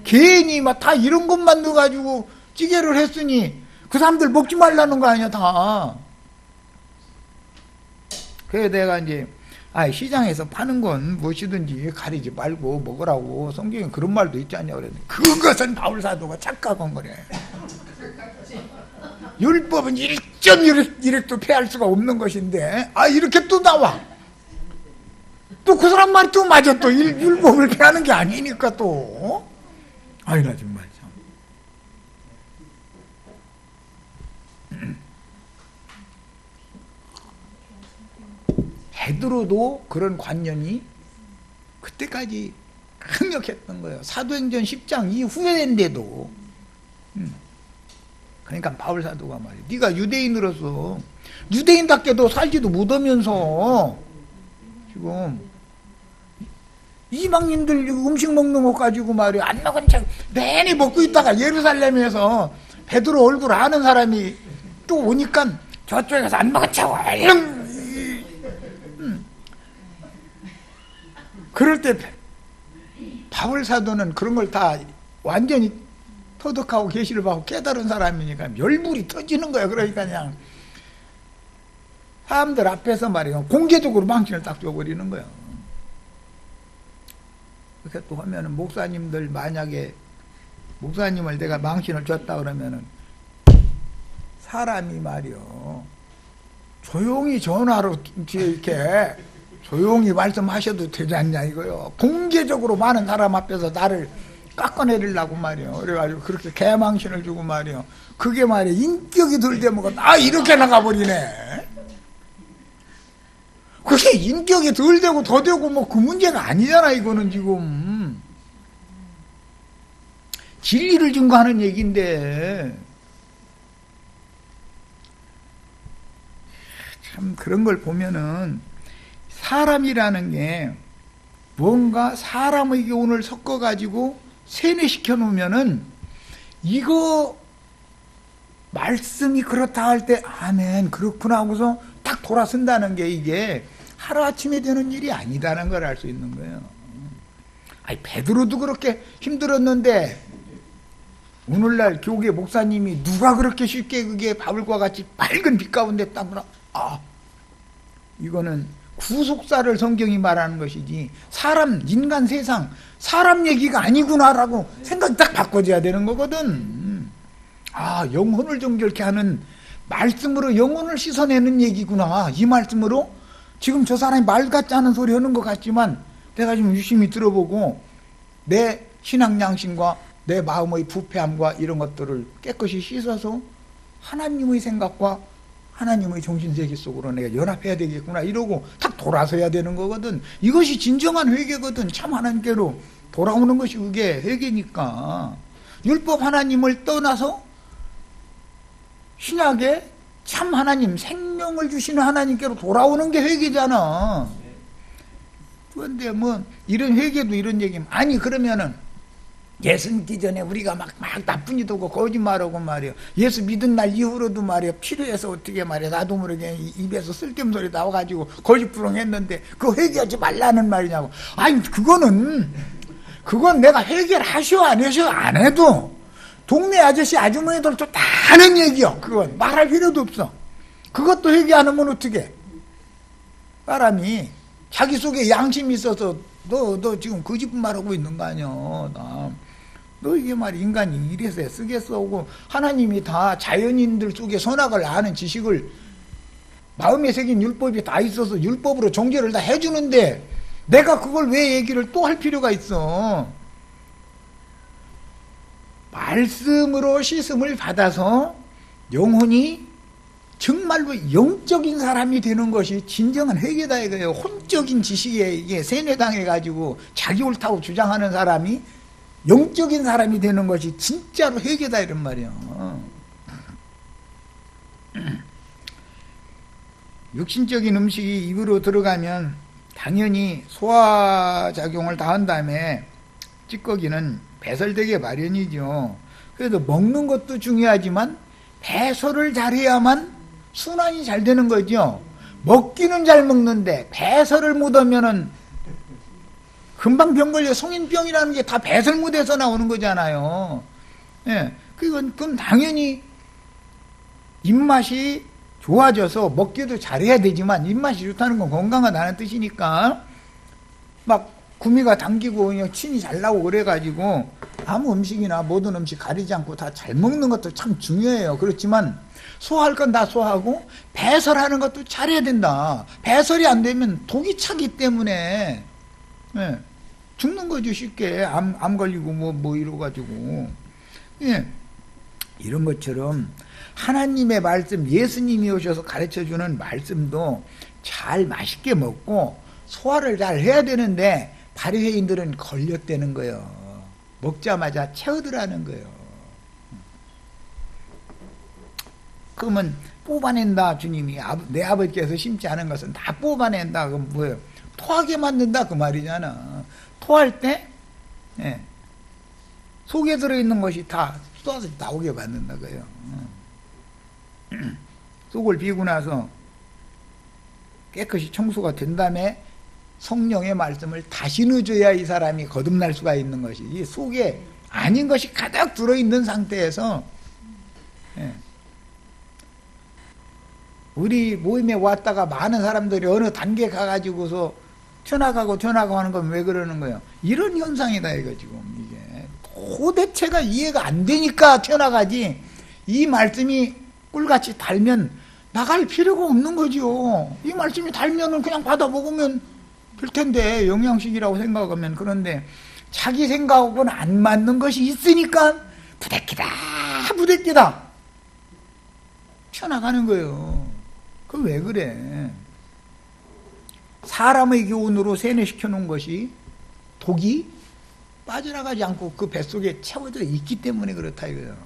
개니 다 이런 것만 넣어가지고 찌개를 했으니 그 사람들 먹지 말라는 거 아니야 다. 그래서 내가 이제 시장에서 파는 건 무엇이든지 가리지 말고 먹으라고 성경에 그런 말도 있지 않냐 그랬는데 그것은 바울사도가 착각한 거래. 율법은 1.1획도 폐할 수가 없는 것인데 이렇게 또 나와. 또 그 사람 말이 또 맞아. 또 율법을 폐하는 게 아니니까 또. 나 정말 참. 베드로도 그런 관념이 그때까지 강력했던 거예요. 사도행전 10장 이후인데도. 그러니까 바울사도가 말이야. 네가 유대인으로서 유대인답게도 살지도 못하면서 지금 이방인들 음식 먹는 것 가지고 말이야. 안 먹은 척 내내 먹고 있다가 예루살렘에서 베드로 얼굴 아는 사람이 또 오니까 저쪽에서 안 먹은 척 얼른 그럴 때 바울 사도는 그런 걸 다 완전히 터득하고 계시를 받고 깨달은 사람이니까 열불이 터지는 거예요. 그러니까 그냥 사람들 앞에서 말이에요. 공개적으로 망신을 딱 줘버리는 거예요. 그렇게 또 하면은 목사님들 만약에 목사님을 내가 망신을 줬다 그러면은 사람이 말이요. 조용히 전화로 이렇게 조용히 말씀하셔도 되지 않냐 이거요. 공개적으로 많은 사람 앞에서 나를 깎아내리려고 말이요. 그래가지고 그렇게 개망신을 주고 말이요. 그게 말이요. 인격이 덜되면 이렇게 나가버리네. 그게 인격이 덜 되고 더 되고 뭐 그 문제가 아니잖아 이거는 지금. 진리를 증거하는 얘기인데 참 그런 걸 보면은 사람이라는 게 뭔가 사람의 교훈을 섞어가지고 세뇌시켜 놓으면은 이거 말씀이 그렇다 할 때 아멘 그렇구나 하고서 딱 돌아선다는 게 이게 하루아침에 되는 일이 아니다는 걸 알 수 있는 거예요. 아니 베드로도 그렇게 힘들었는데 오늘날 교계 목사님이 누가 그렇게 쉽게 그게 바울과 같이 밝은 빛 가운데 딱 이거는 구속사를 성경이 말하는 것이지 사람 인간 세상 사람 얘기가 아니구나라고 생각이 딱 바꿔져야 되는 거거든. 영혼을 정결케 하는 말씀으로 영혼을 씻어내는 얘기구나. 이 말씀으로 지금 저 사람이 말 같지 않은 소리 하는 것 같지만 내가 지금 유심히 들어보고 내 신앙 양심과 내 마음의 부패함과 이런 것들을 깨끗이 씻어서 하나님의 생각과 하나님의 정신세계 속으로 내가 연합해야 되겠구나 이러고 딱 돌아서야 되는 거거든. 이것이 진정한 회개거든. 참 하나님께로 돌아오는 것이 그게 회개니까. 율법 하나님을 떠나서 신약에 참 하나님 생명을 주시는 하나님께로 돌아오는 게 회개잖아. 그런데 뭐 이런 회개도 이런 얘기면 아니 그러면은 예수 믿기 전에 우리가 막 나쁜 짓 하고 거짓말하고 말이야. 예수 믿은 날 이후로도 말이야. 필요해서 어떻게 말이야. 나도 모르게 입에서 쓸데없는 소리 나와가지고 거짓부렁했는데 그거 회개하지 말라는 말이냐고. 아니 그건 내가 회개를 하셔 안 하셔 안 해도 동네 아저씨 아주머니들도 다 하는 얘기요. 그건 말할 필요도 없어. 그것도 회개 안 하면 어떻게 사람이 자기 속에 양심이 있어서 너 지금 거짓말하고 있는 거 아니야. 너 이게 말이야 인간이 이래서 쓰겠어 하고 하나님이 다 자연인들 속에 선악을 아는 지식을 마음에 새긴 율법이 다 있어서 율법으로 정죄를 다 해주는데 내가 그걸 왜 얘기를 또 할 필요가 있어. 말씀으로 씻음을 받아서 영혼이 정말로 영적인 사람이 되는 것이 진정한 회개다 이거예요. 혼적인 지식에 이게 세뇌당해가지고 자기 옳다고 주장하는 사람이 영적인 사람이 되는 것이 진짜로 회개다 이런 말이에요. 육신적인 음식이 입으로 들어가면 당연히 소화작용을 다 한 다음에 찌꺼기는 배설되게 마련이죠. 그래도 먹는 것도 중요하지만 배설을 잘해야만 순환이 잘 되는 거죠. 먹기는 잘 먹는데 배설을 못하면은 금방 병 걸려. 성인병이라는 게 다 배설 못해서 나오는 거잖아요. 예, 그건 당연히 입맛이 좋아져서 먹기도 잘해야 되지만 입맛이 좋다는 건 건강하다는 뜻이니까 막 구미가 당기고 그냥 침이 잘 나오고 그래가지고 아무 음식이나 모든 음식 가리지 않고 다 잘 먹는 것도 참 중요해요. 그렇지만 소화할 건 다 소화하고 배설하는 것도 잘해야 된다. 배설이 안 되면 독이 차기 때문에 예, 죽는 거죠. 쉽게 암 걸리고 뭐 이러가지고 예, 이런 것처럼 하나님의 말씀 예수님이 오셔서 가르쳐주는 말씀도 잘 맛있게 먹고 소화를 잘 해야 되는데 바리새인들은 걸렸다는 거예요. 먹자마자 채우더라는 거예요. 그러면 뽑아낸다 주님이 내 아버지께서 심지 않은 것은 다 뽑아낸다. 그럼 뭐예요? 토하게 만든다 그 말이잖아. 토할 때 예, 속에 들어있는 것이 다 쏟아져 나오게 만든다 그래요. 속을 비고 나서 깨끗이 청소가 된 다음에 성령의 말씀을 다시 넣어줘야 이 사람이 거듭날 수가 있는 것이 이 속에 아닌 것이 가득 들어있는 상태에서 우리 모임에 왔다가 많은 사람들이 어느 단계 가가지고서 튀어나가고 하는 건 왜 그러는 거예요? 이런 현상이다 이거 지금 이게 도대체가 이해가 안 되니까 튀어나가지. 이 말씀이 꿀같이 달면 나갈 필요가 없는 거죠. 이 말씀이 달면은 그냥 받아 먹으면 될 텐데 영양식이라고 생각하면. 그런데 자기 생각하고는 안 맞는 것이 있으니까 부대끼다 튀어나가는 거예요. 그 왜 그래? 사람의 교훈으로 세뇌시켜 놓은 것이 독이 빠져나가지 않고 그 뱃속에 채워져 있기 때문에 그렇다 이거예요.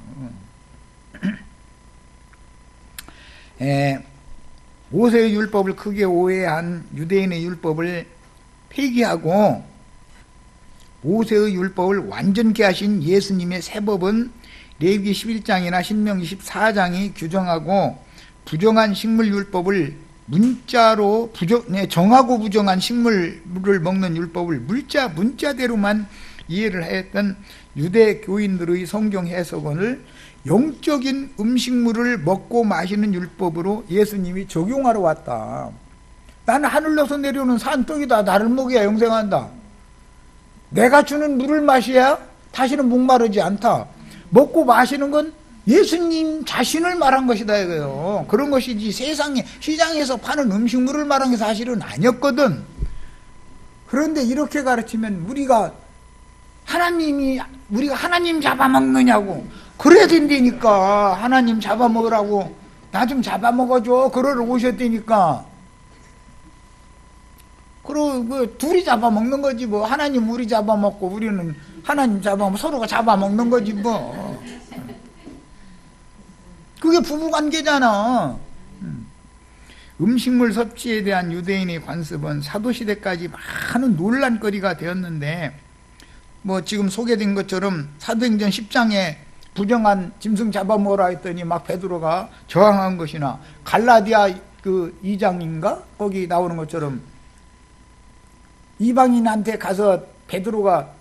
모세의 율법을 크게 오해한 유대인의 율법을 폐기하고 모세의 율법을 완전케 하신 예수님의 새 법은 레위기 11장이나 신명기 14장이 규정하고 부정한 식물율법을 문자로 정하고 부정한 식물을 먹는 율법을 문자대로만 이해를 했던 유대 교인들의 성경 해석원을 영적인 음식물을 먹고 마시는 율법으로 예수님이 적용하러 왔다. 나는 하늘로서 내려오는 산떡이다. 나를 먹여야 영생한다. 내가 주는 물을 마셔야 다시는 목마르지 않다. 먹고 마시는 건 예수님 자신을 말한 것이다 이거예요. 그런 것이지 세상에 시장에서 파는 음식물을 말한 게 사실은 아니었거든. 그런데 이렇게 가르치면 우리가 하나님 잡아먹느냐고. 그래야 된다니까. 하나님 잡아먹으라고 나 좀 잡아먹어줘 그러러 오셨다니까. 그리고 둘이 잡아먹는 거지 뭐. 하나님 우리 잡아먹고 우리는 하나님 잡아먹고 서로가 잡아먹는 거지 뭐. 그게 부부관계잖아. 음식물 섭취에 대한 유대인의 관습은 사도시대까지 많은 논란거리가 되었는데 뭐 지금 소개된 것처럼 사도행전 10장에 부정한 짐승 잡아먹으라 했더니 막 베드로가 저항한 것이나 갈라디아 그 2장인가 거기 나오는 것처럼 이방인한테 가서 베드로가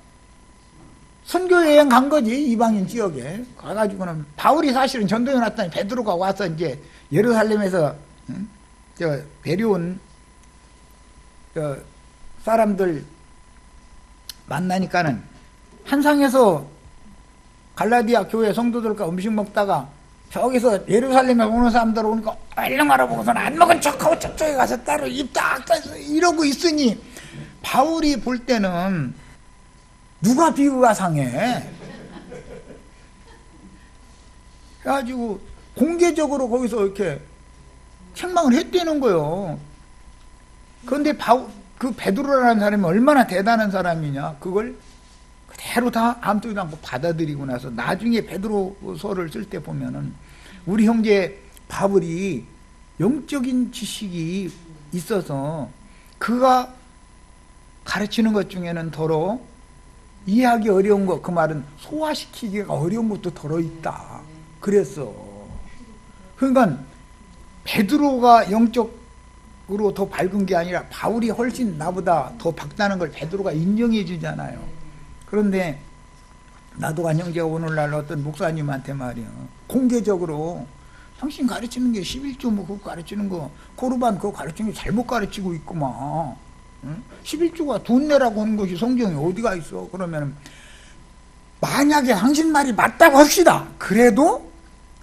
선교여행 간 거지. 이방인 지역에 가가지고는 바울이 사실은 전도해 놨더니 베드로가 와서 이제 예루살렘에서 데려온 사람들 만나니까는 한상에서 갈라디아 교회 성도들과 음식 먹다가 저기서 예루살렘에 오는 사람들 오니까 얼른 알아보고서는 안 먹은 척하고 저쪽에 가서 따로 입 딱 떼서 이러고 있으니 바울이 볼 때는 누가 비유가 상해? 그래가지고 공개적으로 거기서 이렇게 책망을 했다는 거예요. 그런데 그 베드로라는 사람이 얼마나 대단한 사람이냐. 그걸 그대로 다 아무것도 않고 받아들이고 나서 나중에 베드로서를 쓸 때 보면은 우리 형제 바울이 영적인 지식이 있어서 그가 가르치는 것 중에는 더러 이해하기 어려운 것, 그 말은 소화시키기가 어려운 것도 들어있다. 그랬어. 그러니까 베드로가 영적으로 더 밝은 게 아니라 바울이 훨씬 나보다 더 밝다는 걸 베드로가 인정해 주잖아요. 그런데 나도간 형제가 오늘날 어떤 목사님한테 말이야 공개적으로 당신 가르치는 게 11조 뭐 그거 가르치는 거 코르반 그거 가르치는 게 잘못 가르치고 있구만. 11조가 돈 내라고 하는 것이 성경에 어디가 있어? 그러면 만약에 당신 말이 맞다고 합시다. 그래도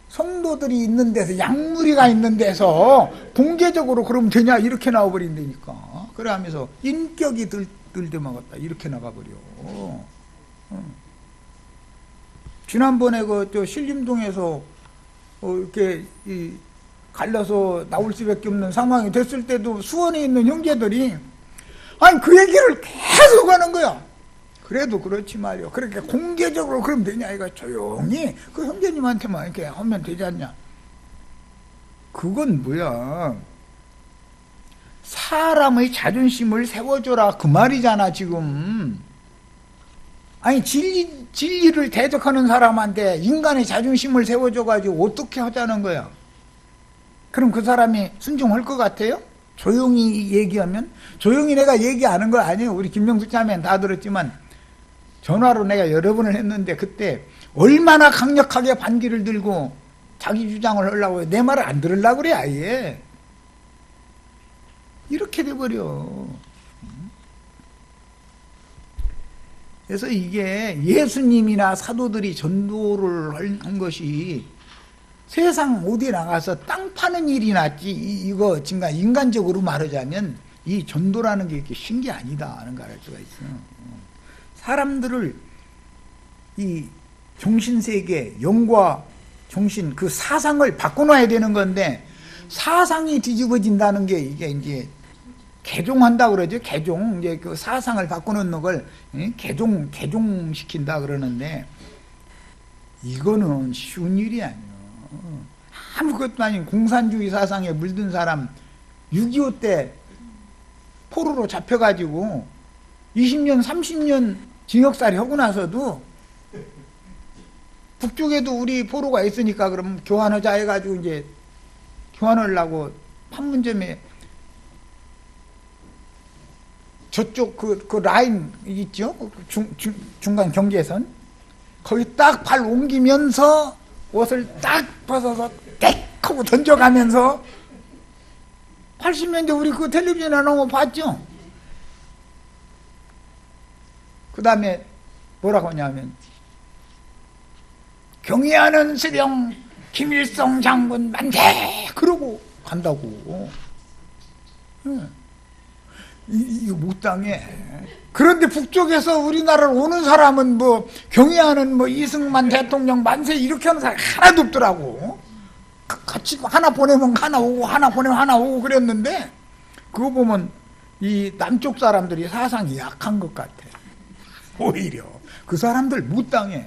성도들이 있는 데서 약무리가 있는 데서 공개적으로 그러면 되냐 이렇게 나와버린다니까. 그래 하면서 인격이 들들먹었다 이렇게 나가버려. 지난번에 저 신림동에서 이렇게 갈려서 나올 수밖에 없는 상황이 됐을 때도 수원에 있는 형제들이 아니 그 얘기를 계속 하는 거야. 그래도 그렇지 말이요. 그렇게 공개적으로 그러면 되냐 이거 조용히 그 형제님한테만 이렇게 하면 되지 않냐. 그건 뭐야. 사람의 자존심을 세워줘라 그 말이잖아 지금. 아니 진리를 대적하는 사람한테 인간의 자존심을 세워줘가지고 어떻게 하자는 거야. 그럼 그 사람이 순종할 것 같아요? 조용히 얘기하면? 조용히 내가 얘기하는 거 아니에요. 우리 김명수 참여는 다 들었지만 전화로 내가 여러 번을 했는데 그때 얼마나 강력하게 반기를 들고 자기 주장을 하려고 해. 내 말을 안 들으려고 그래 아예. 이렇게 돼버려. 그래서 이게 예수님이나 사도들이 전도를 한 것이 세상 어디 나가서 땅 파는 일이 낫지, 이거 진짜 인간적으로 말하자면 이 전도라는 게 이렇게 쉬운 게 아니다 하는 걸 알 수가 있어요. 사람들을 이 정신세계, 영과 정신, 그 사상을 바꿔놔야 되는 건데, 사상이 뒤집어진다는 게 이게 이제 개종한다 그러죠. 개종. 이제 그 사상을 바꿔놓는 걸 개종시킨다 그러는데, 이거는 쉬운 일이 아니에요. 아무것도 아닌 공산주의 사상에 물든 사람 6.25 때 포로로 잡혀가지고 20년, 30년 징역살이 하고 나서도 북쪽에도 우리 포로가 있으니까 그럼 교환하자 해가지고 이제 교환하려고 판문점에 저쪽 그 라인 있죠? 중간 경계선. 거기 딱 발 옮기면서 옷을 딱 벗어서 땡 하고 던져가면서 80년대 우리 그 텔레비전에 나온 거 봤죠? 그 다음에 뭐라고 하냐면 경의하는 수령 김일성 장군 만세! 그러고 간다고. 이거 못 당해. 그런데 북쪽에서 우리나라로 오는 사람은 뭐 경의하는 뭐 이승만 대통령 만세 이렇게 하는 사람이 하나도 없더라고. 같이 하나 보내면 하나 오고 하나 보내면 하나 오고 그랬는데, 그거 보면 이 남쪽 사람들이 사상이 약한 것 같아. 오히려 그 사람들 못 당해.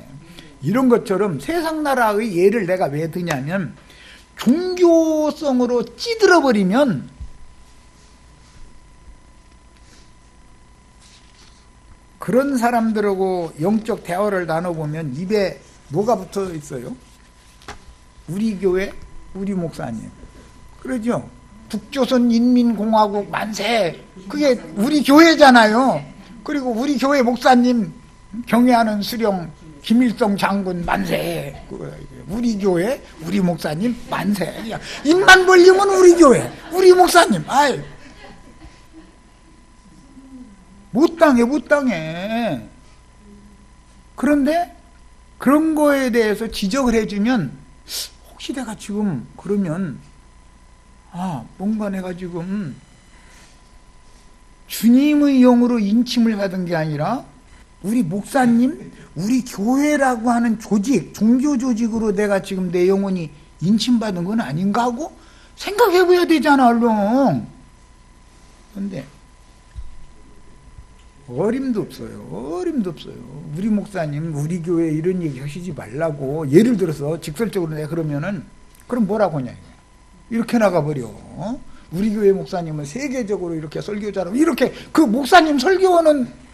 이런 것처럼 세상 나라의 예를 내가 왜 드냐면, 종교성으로 찌들어 버리면 그런 사람들하고 영적 대화를 나눠보면 입에 뭐가 붙어 있어요? 우리 교회, 우리 목사님. 그러죠? 북조선 인민공화국 만세. 그게 우리 교회잖아요. 그리고 우리 교회 목사님 경애하는 수령 김일성 장군 만세. 우리 교회, 우리 목사님 만세. 입만 벌리면 우리 교회, 우리 목사님. 아이, 못 당해. 그런데 그런 거에 대해서 지적을 해주면, 혹시 내가 지금 그러면 뭔가 내가 지금 주님의 영으로 인침을 받은 게 아니라 우리 목사님, 우리 교회라고 하는 조직, 종교 조직으로 내가 지금 내 영혼이 인침받은 건 아닌가 하고 생각해 봐야 되잖아, 얼른. 그런데 어림도 없어요. 우리 목사님, 우리 교회 이런 얘기 하시지 말라고. 예를 들어서 직설적으로 내가 그러면은, 그럼 뭐라고 하냐, 이렇게 나가버려. 우리 교회 목사님은 세계적으로 이렇게 설교자라고, 이렇게 그 목사님 설교하는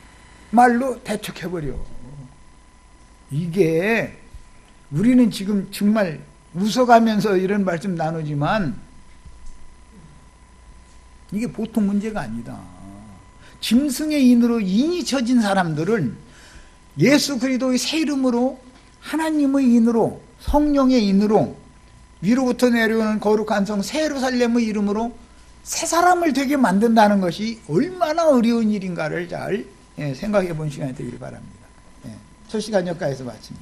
말로 대척해버려. 이게 우리는 지금 정말 웃어가면서 이런 말씀 나누지만 이게 보통 문제가 아니다. 짐승의 인으로 인이 쳐진 사람들은 예수 그리스도의 새 이름으로, 하나님의 인으로, 성령의 인으로, 위로부터 내려오는 거룩한 성 새 예루살렘의 이름으로 새 사람을 되게 만든다는 것이 얼마나 어려운 일인가를 잘 생각해 본 시간이 되기를 바랍니다. 첫 시간 여기까지서 마칩니다.